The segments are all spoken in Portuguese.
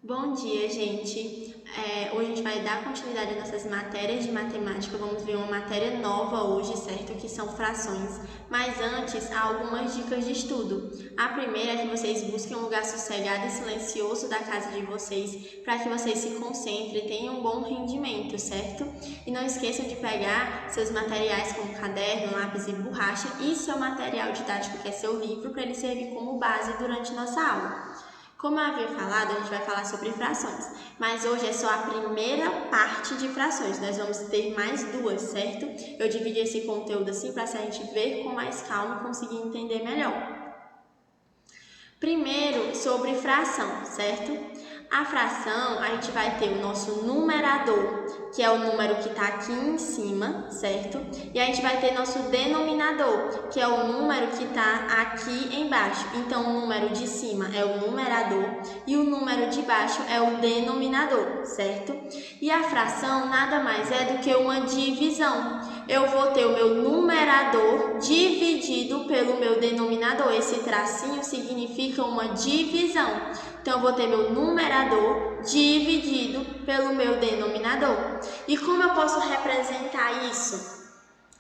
Bom dia, gente. Hoje a gente vai dar continuidade às nossas matérias de matemática. Vamos ver uma matéria nova hoje, certo? Que são frações. Mas antes, há algumas dicas de estudo. A primeira é que vocês busquem um lugar sossegado e silencioso da casa de vocês, para que vocês se concentrem e tenham um bom rendimento, certo? E não esqueçam de pegar seus materiais como caderno, lápis e borracha e seu material didático, que é seu livro, para ele servir como base durante nossa aula. Como eu havia falado, a gente vai falar sobre frações, mas hoje é só a primeira parte de frações, nós vamos ter mais duas, certo? Eu dividi esse conteúdo assim para a gente ver com mais calma e conseguir entender melhor. Primeiro, sobre fração, certo? A fração, a gente vai ter o nosso numerador, que é o número que está aqui em cima, certo? E a gente vai ter nosso denominador, que é o número que está aqui embaixo. Então, o número de cima é o numerador e o número de baixo é o denominador, certo? E a fração nada mais é do que uma divisão. Eu vou ter o meu numerador dividido pelo meu denominador. Esse tracinho significa uma divisão. Então, eu vou ter meu numerador dividido pelo meu denominador. E como eu posso representar isso?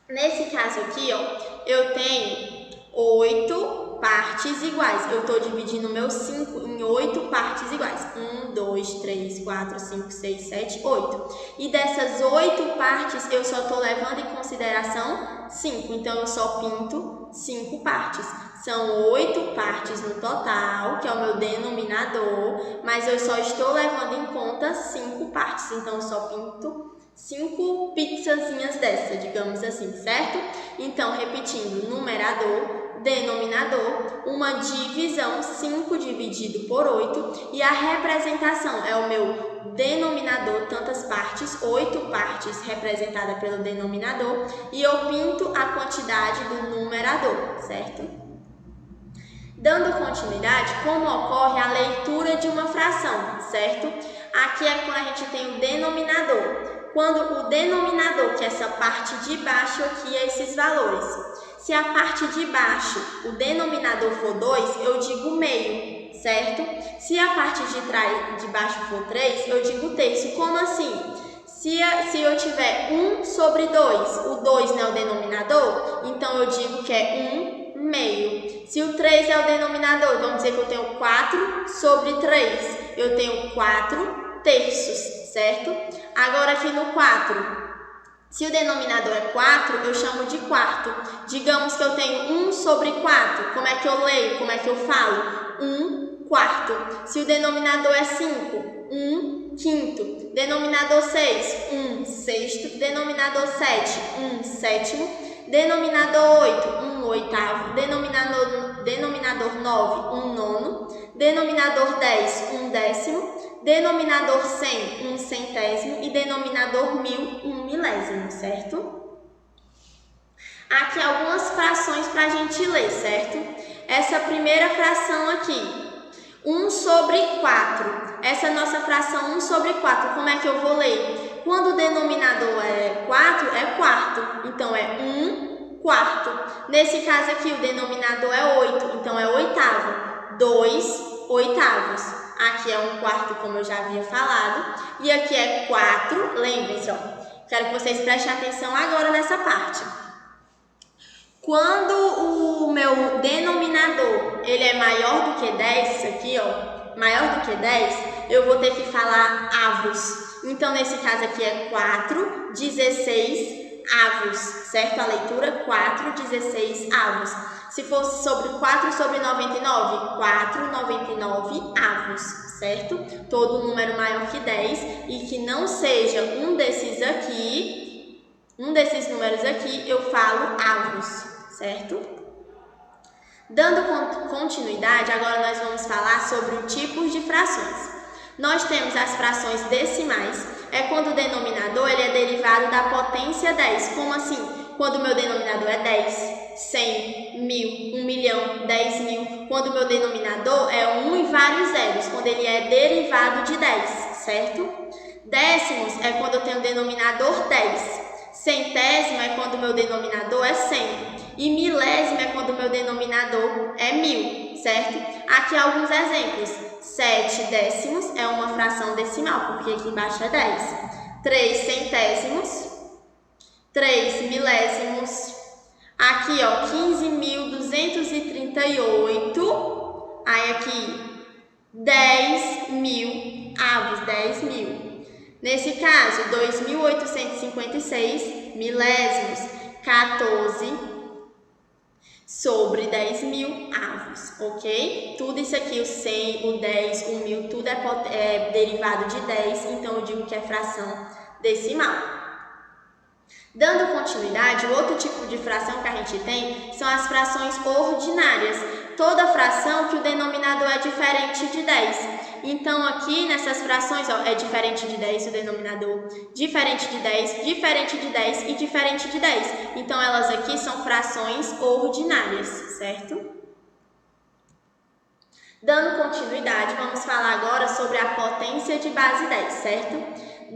Nesse caso aqui, ó, eu tenho 8 partes iguais. Eu estou dividindo o meu 5 em 8 partes iguais. 1, 2, 3, 4, 5, 6, 7, 8. E dessas 8 partes, eu só estou levando em consideração 5. Então, eu só pinto 5 partes. São 8 partes no total, que é o meu denominador, mas eu só estou levando em conta 5 partes. Então, eu só pinto 5 pizzazinhas dessa, digamos assim, certo? Então, repetindo, numerador, denominador, uma divisão, 5 dividido por 8, e a representação é o meu denominador, tantas partes, 8 partes representada pelo denominador, e eu pinto a quantidade do numerador, certo? Dando continuidade, como ocorre a leitura de uma fração, certo? Aqui é quando a gente tem o denominador. Quando o denominador, que é essa parte de baixo aqui, é esses valores. Se a parte de baixo, o denominador for 2, eu digo meio, certo? Se a parte de baixo for 3, eu digo terço. Como assim? Se eu tiver 1 sobre 2, o 2 não é o denominador, então eu digo que é 1 meio. Se o 3 é o denominador, vamos dizer que eu tenho 4 sobre 3. Eu tenho 4 terços, certo? Agora aqui no 4, se o denominador é 4, eu chamo de quarto. Digamos que eu tenho 1 sobre 4. Como é que eu leio? Como é que eu falo? 1 quarto. Se o denominador é 5, 1 quinto. Denominador 6, 1 sexto. Denominador 7, 1 sétimo. Denominador 8, 1 oitavo. Denominador 9, 1 nono. Denominador 10, 1 décimo. Denominador 100, 1 centésimo. E denominador 1000, 1 milésimo, certo? Aqui algumas frações para a gente ler, certo? Essa primeira fração aqui, 1 sobre 4. Essa nossa fração 1 sobre 4, como é que eu vou ler? Quando o denominador é 4, é quarto. Então, é 1 quarto. Nesse caso aqui, o denominador é 8. Então, é oitavo. 2 oitavos. Aqui é 1 quarto, como eu já havia falado. E aqui é 4. Lembrem-se, ó. Quero que vocês prestem atenção agora nessa parte. Quando o meu denominador ele é maior do que 10, isso aqui, ó, maior do que 10, eu vou ter que falar avos. Então, nesse caso aqui é 4, 16 avos, certo? A leitura 4, 16 avos. Se fosse sobre 4 sobre 99, 4, 99 avos, certo? Todo número maior que 10 e que não seja um desses aqui, um desses números aqui, eu falo avos, certo? Dando continuidade, agora nós vamos falar sobre o tipo de frações. Nós temos as frações decimais, é quando o denominador ele é derivado da potência 10. Como assim? Quando o meu denominador é 10, 100, 1000, 1 milhão, 10 mil. Quando o meu denominador é 1 e vários zeros, quando ele é derivado de 10, certo? Décimos é quando eu tenho o denominador 10. Centésimo é quando o meu denominador é 100. E milésimo é quando o meu denominador é 1000, certo? Aqui alguns exemplos. 7 décimos é uma fração decimal, porque aqui embaixo é 10. 3 centésimos, 3 milésimos, aqui, ó, 15.238, aí aqui, 10.000 avos, 10.000. Nesse caso, 2.856 milésimos, 14 sobre 10.000 avos, ok? Tudo isso aqui, o 100, o 10, o 1000, tudo é derivado de 10, então eu digo que é fração decimal. Dando continuidade, o outro tipo de fração que a gente tem são as frações ordinárias. Toda fração que o denominador é diferente de 10. Então, aqui nessas frações, ó, é diferente de 10 o denominador, diferente de 10, diferente de 10 e diferente de 10. Então, elas aqui são frações ordinárias, certo? Dando continuidade, vamos falar agora sobre a potência de base 10, certo?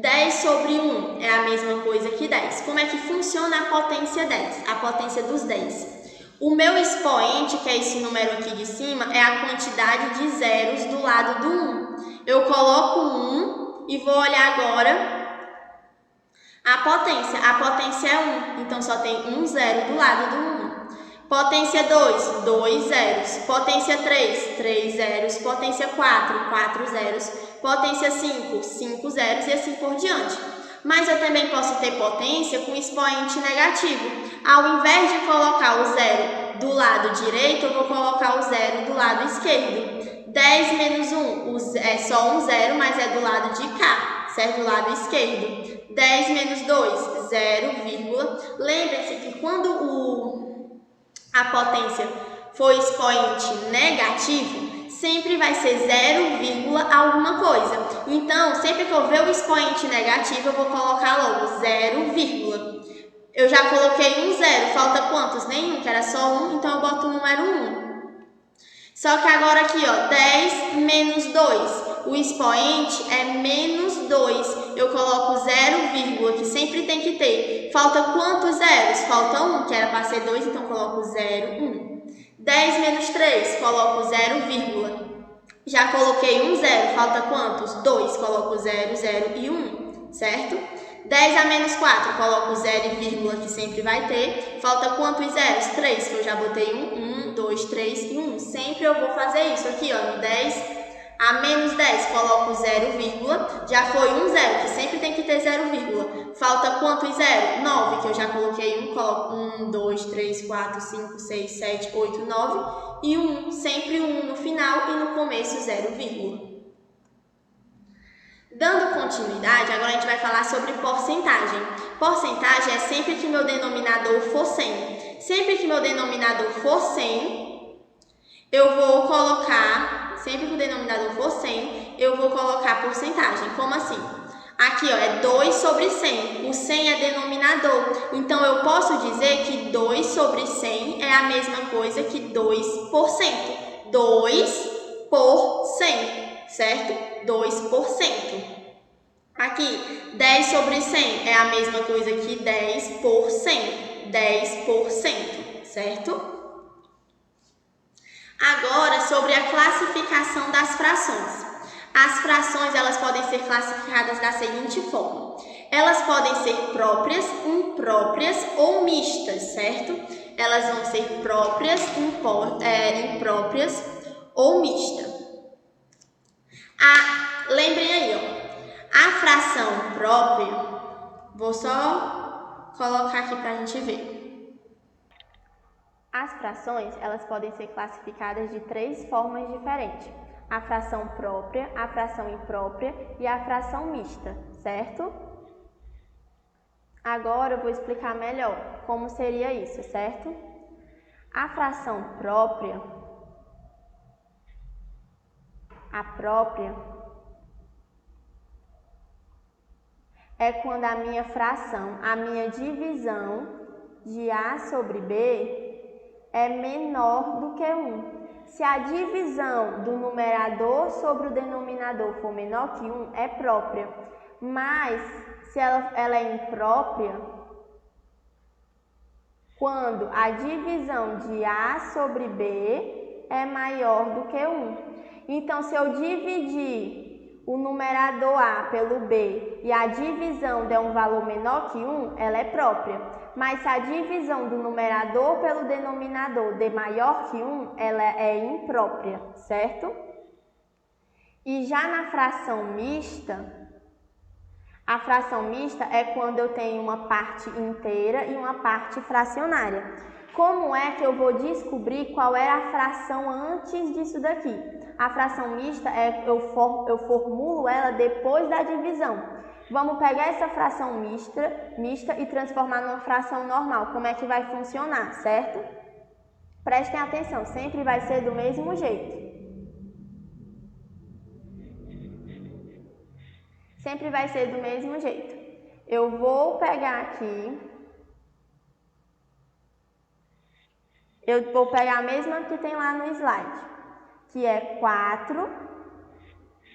10 sobre 1 é a mesma coisa que 10. Como é que funciona a potência 10? A potência dos 10. O meu expoente, que é esse número aqui de cima, é a quantidade de zeros do lado do 1. Eu coloco 1 e vou olhar agora a potência. A potência é 1, então só tem um zero do lado do 1. Potência 2, 2 zeros. Potência 3, 3 zeros. Potência 4, 4 zeros. Potência 5, 5 zeros e assim por diante. Mas eu também posso ter potência com expoente negativo. Ao invés de colocar o zero do lado direito, eu vou colocar o zero do lado esquerdo. 10 menos 1 é só um zero, mas é do lado de cá, certo? Do lado esquerdo. 10 menos 2, 0, vírgula. Lembre-se que quando a potência for expoente negativo, sempre vai ser 0, alguma coisa. Então, sempre que eu ver o expoente negativo, eu vou colocar logo 0, Eu já coloquei um zero, falta quantos? Nenhum, que era só 1, então eu boto o número 1. Só que agora aqui, ó, 10 menos 2. O expoente é menos 2. Eu coloco 0, que sempre tem que ter. Falta quantos zeros? Falta 1, que era para ser 2, então coloco 0, 1. 10 menos 3, coloco 0, Já coloquei um zero, falta quantos? 2, coloco 0, 0 e 1, certo? 10 a menos 4, coloco 0, que sempre vai ter. Falta quantos zeros? 3, que eu já botei 1, 2, 3 e 1. Sempre eu vou fazer isso aqui, ó, no 10 a menos 10, coloco 0, já foi um zero, que sempre tem que ter 0, Falta quantos zero? 9, que eu já coloquei 1, coloco 1, 2, 3, 4, 5, 6, 7, 8, 9 e 1, sempre 1 no final e no começo 0, Dando continuidade, agora a gente vai falar sobre porcentagem. Porcentagem é sempre que meu denominador for 100. Sempre que meu denominador for 100, eu vou colocar, sempre que o denominador for 100, eu vou colocar porcentagem. Como assim? Aqui, ó, é 2 sobre 100. O 100 é denominador. Então, eu posso dizer que 2 sobre 100 é a mesma coisa que 2%. 2 por 100, certo? 2%. Aqui, 10 sobre 100 é a mesma coisa que 10 por 100. 10%, certo? Agora, sobre a classificação das frações. As frações, elas podem ser classificadas da seguinte forma. Elas podem ser próprias, impróprias ou mistas, certo? Elas vão ser próprias, impróprias ou mistas. Lembrem aí, ó. A fração própria, vou só colocar aqui para a gente ver. As frações, elas podem ser classificadas de 3 formas diferentes. A fração própria, a fração imprópria e a fração mista, certo? Agora eu vou explicar melhor como seria isso, certo? A fração própria, é quando a minha fração, a minha divisão de A sobre B é menor do que 1. Se a divisão do numerador sobre o denominador for menor que 1, é própria. Mas, se ela é imprópria, quando a divisão de A sobre B é maior do que 1. Então, se eu dividir o numerador A pelo B e a divisão der um valor menor que 1, ela é própria. Mas se a divisão do numerador pelo denominador der maior que 1, ela é imprópria, certo? E já na fração mista, a fração mista é quando eu tenho uma parte inteira e uma parte fracionária. Como é que eu vou descobrir qual era a fração antes disso daqui? A fração mista, eu formulo ela depois da divisão. Vamos pegar essa fração mista e transformar numa fração normal. Como é que vai funcionar, certo? Prestem atenção, sempre vai ser do mesmo jeito. Sempre vai ser do mesmo jeito. Eu vou pegar aqui... Eu vou pegar a mesma que tem lá no slide, que é 4,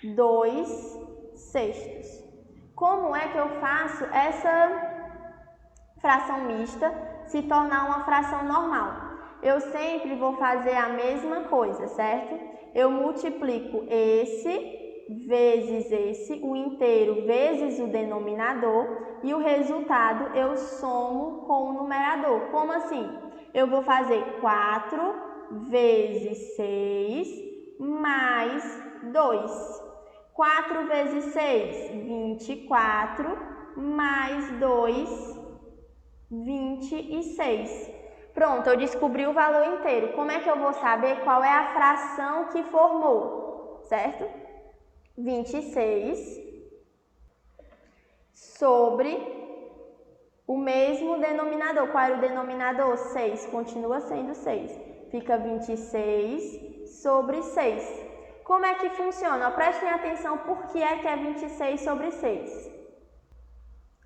2/6. Como é que eu faço essa fração mista se tornar uma fração normal? Eu sempre vou fazer a mesma coisa, certo? Eu multiplico esse vezes esse, o inteiro vezes o denominador, e o resultado eu somo com o numerador. Como assim? Eu vou fazer 4 vezes 6 mais 2. 4 vezes 6, 24, mais 2, 26. Pronto, eu descobri o valor inteiro. Como é que eu vou saber qual é a fração que formou? Certo? 26 sobre... o mesmo denominador. Qual era o denominador? 6. Continua sendo 6. Fica 26 sobre 6. Como é que funciona? Prestem atenção por que é 26 sobre 6.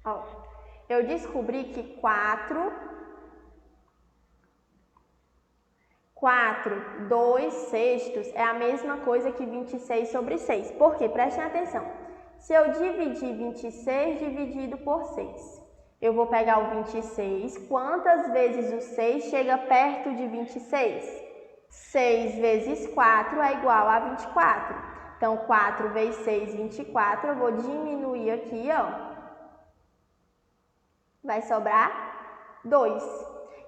Ó, eu descobri que 2/6 é a mesma coisa que 26 sobre 6. Por quê? Prestem atenção. Se eu dividir 26 dividido por 6, eu vou pegar o 26. Quantas vezes o 6 chega perto de 26? 6 vezes 4 é igual a 24. Então, 4 vezes 6, 24. Eu vou diminuir aqui, ó. Vai sobrar 2.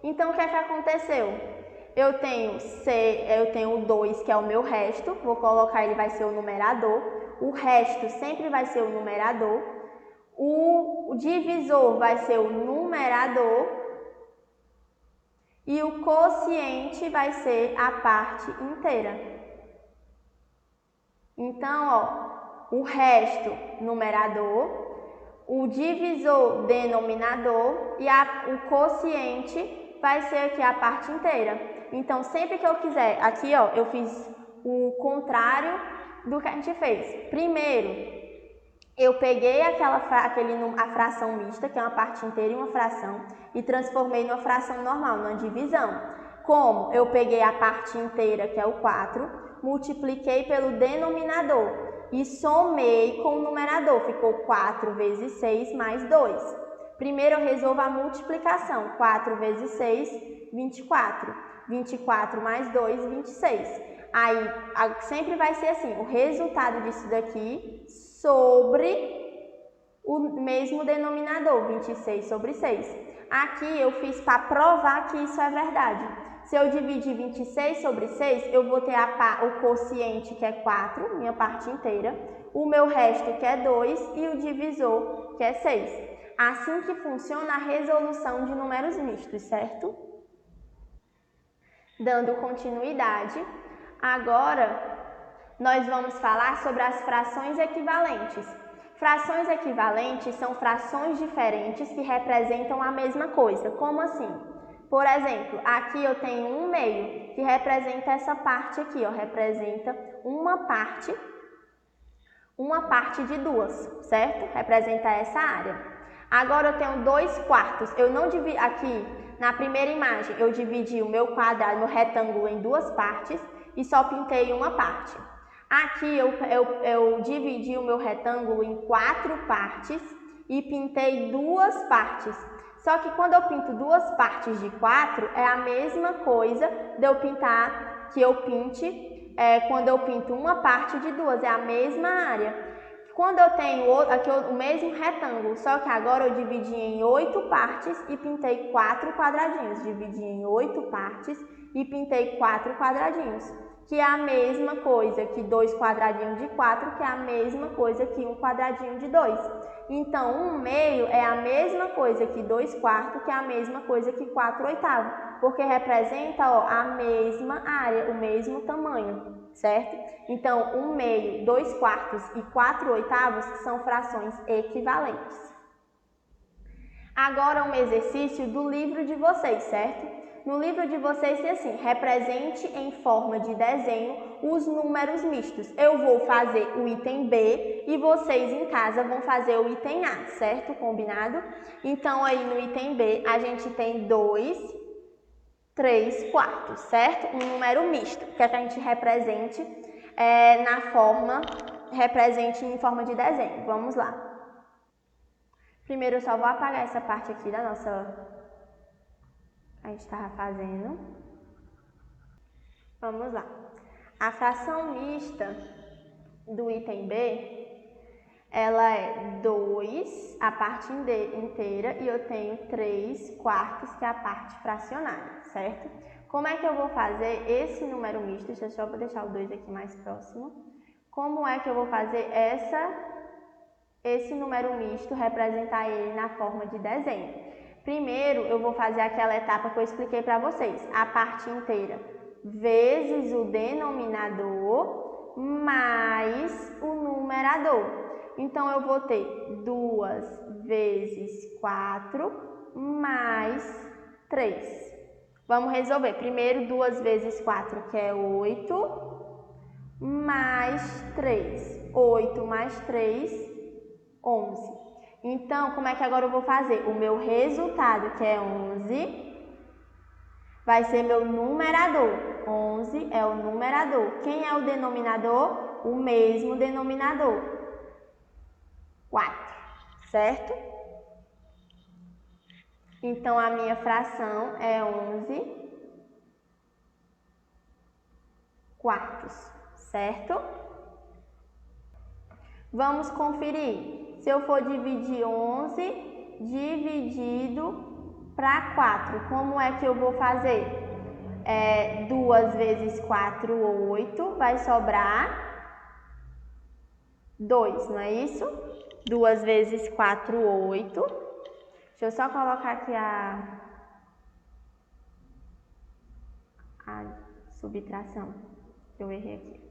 Então, o que é que aconteceu? Eu tenho o 2, que é o meu resto. Vou colocar, ele vai ser o numerador. O resto sempre vai ser o numerador. O divisor vai ser o numerador e o quociente vai ser a parte inteira. Então, ó, o resto, numerador, o divisor, denominador, e o quociente vai ser aqui a parte inteira. Então, sempre que eu quiser, aqui, ó, eu fiz o contrário do que a gente fez. Primeiro, eu peguei a fração mista, que é uma parte inteira e uma fração, e transformei numa fração normal, numa divisão. Como? Eu peguei a parte inteira, que é o 4, multipliquei pelo denominador e somei com o numerador. Ficou 4 vezes 6 mais 2. Primeiro eu resolvo a multiplicação. 4 vezes 6, 24. 24 mais 2, 26. Aí, sempre vai ser assim, o resultado disso daqui sobre o mesmo denominador, 26 sobre 6. Aqui eu fiz para provar que isso é verdade. Se eu dividir 26 sobre 6, eu vou ter o quociente, que é 4, minha parte inteira, o meu resto, que é 2, e o divisor, que é 6. Assim que funciona a resolução de números mistos, certo? Dando continuidade, agora nós vamos falar sobre as frações equivalentes. Frações equivalentes são frações diferentes que representam a mesma coisa. Como assim? Por exemplo, aqui eu tenho 1/2, que representa essa parte aqui, ó, representa uma parte de 2, certo? Representa essa área. Agora eu tenho 2/4. Eu não dividi aqui na primeira imagem, eu dividi o meu quadrado, meu retângulo em 2 partes e só pintei uma parte. Aqui eu dividi o meu retângulo em 4 partes e pintei 2 partes. Só que quando eu pinto 2 partes de 4, é a mesma coisa de eu pintar que eu pinte quando eu pinto uma parte de duas, é a mesma área. Quando eu tenho aqui o mesmo retângulo, só que agora eu dividi em 8 partes e pintei 4 quadradinhos. Dividi em 8 partes e pintei 4 quadradinhos, que é a mesma coisa que 2 quadradinhos de 4, que é a mesma coisa que 1 quadradinho de 2. Então, 1/2 é a mesma coisa que 2/4, que é a mesma coisa que 4/8, porque representa a mesma área, o mesmo tamanho, certo? Então, 1/2, 2/4 e 4/8 são frações equivalentes. Agora, um exercício do livro de vocês, certo? No livro de vocês tem assim, represente em forma de desenho os números mistos. Eu vou fazer o item B e vocês em casa vão fazer o item A, certo? Combinado? Então, aí no item B, a gente tem 2, 3 quartos, certo? Um número misto, que é que a gente represente represente em forma de desenho. Vamos lá. Primeiro eu só vou apagar essa parte aqui da a gente estava fazendo. Vamos lá. A fração mista do item B, ela é 2, a parte inteira, e eu tenho 3 quartos, que é a parte fracionária, certo? Como é que eu vou fazer esse número misto? Deixa eu só deixar o 2 aqui mais próximo. Como é que eu vou fazer esse número misto, representar ele na forma de desenho? Primeiro, eu vou fazer aquela etapa que eu expliquei para vocês, a parte inteira vezes o denominador mais o numerador. Então, eu vou ter 2 vezes 4 mais 3. Vamos resolver. Primeiro, 2 vezes 4, que é 8, mais 3. 8 mais 3, 11. Então, como é que agora eu vou fazer? O meu resultado, que é 11, vai ser meu numerador. 11 é o numerador. Quem é o denominador? O mesmo denominador. 4, certo? Então, a minha fração é 11 quartos, certo? Vamos conferir. Se eu for dividir 11 dividido para 4, como é que eu vou fazer? 2 vezes 4, 8, vai sobrar 2, não é isso? 2 vezes 4, 8. Deixa eu só colocar aqui a subtração. Eu errei aqui.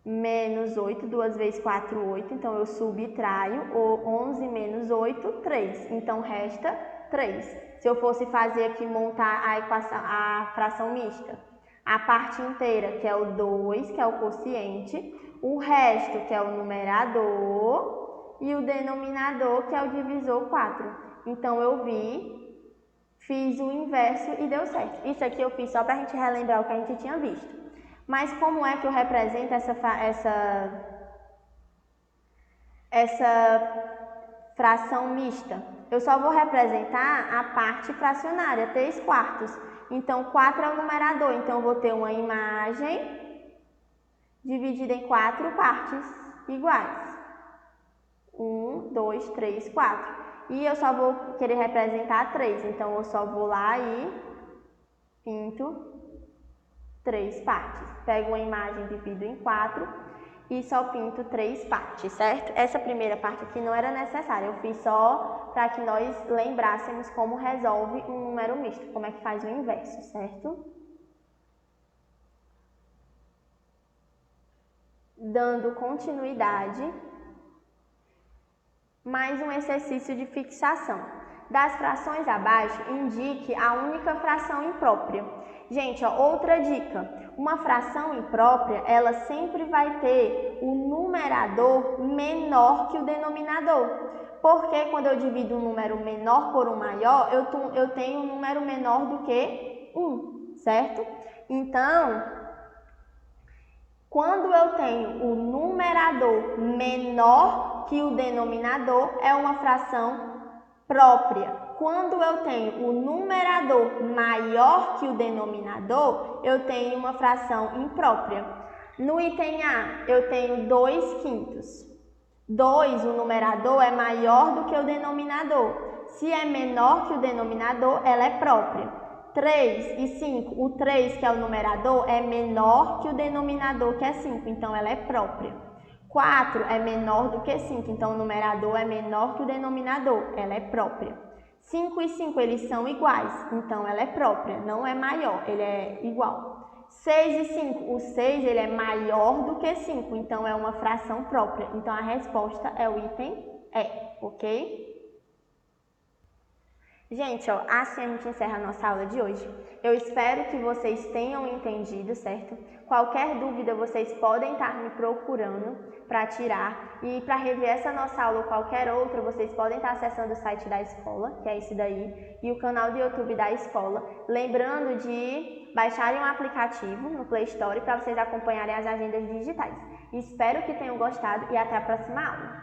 Menos 8, 2 vezes 4, 8, então eu subtraio, 11 menos 8, 3, então resta 3. Se eu fosse fazer aqui, montar a fração mista, a parte inteira, que é o 2, que é o quociente, o resto, que é o numerador, e o denominador, que é o divisor 4. Então, eu fiz o inverso e deu certo. Isso aqui eu fiz só para a gente relembrar o que a gente tinha visto. Mas como é que eu represento essa fração mista? Eu só vou representar a parte fracionária, 3 quartos. Então, 4 é o numerador. Então, eu vou ter uma imagem dividida em 4 partes iguais. 1, 2, 3, 4. E eu só vou querer representar 3. Então, eu só vou lá e pinto 3 partes. Pego uma imagem, divido em 4 e só pinto 3 partes, certo? Essa primeira parte aqui não era necessária, eu fiz só para que nós lembrássemos como resolve um número misto, como é que faz o inverso, certo? Dando continuidade, mais um exercício de fixação. Das frações abaixo, indique a única fração imprópria. Gente, outra dica. Uma fração imprópria, ela sempre vai ter o numerador menor que o denominador. Porque quando eu divido um número menor por um maior, eu tenho um número menor do que 1, certo? Então, quando eu tenho o numerador menor que o denominador, é uma fração própria. quando eu tenho o numerador maior que o denominador, eu tenho uma fração imprópria. No item A, eu tenho 2/5. 2, o numerador, é maior do que o denominador. Se é menor que o denominador, ela é própria. 3 e 5, o 3, que é o numerador, é menor que o denominador, que é 5, então ela é própria. 4 é menor do que 5, então o numerador é menor que o denominador, ela é própria. 5 e 5, eles são iguais, então ela é própria, não é maior, ele é igual. 6 e 5, o 6 ele é maior do que 5, então é uma fração própria. Então a resposta é o item E, ok? Gente, assim a gente encerra a nossa aula de hoje. Eu espero que vocês tenham entendido, certo? Qualquer dúvida vocês podem estar me procurando para tirar. E para rever essa nossa aula ou qualquer outra, vocês podem estar acessando o site da escola, que é esse daí, e o canal do YouTube da escola. Lembrando de baixarem um aplicativo no Play Store para vocês acompanharem as agendas digitais. Espero que tenham gostado e até a próxima aula.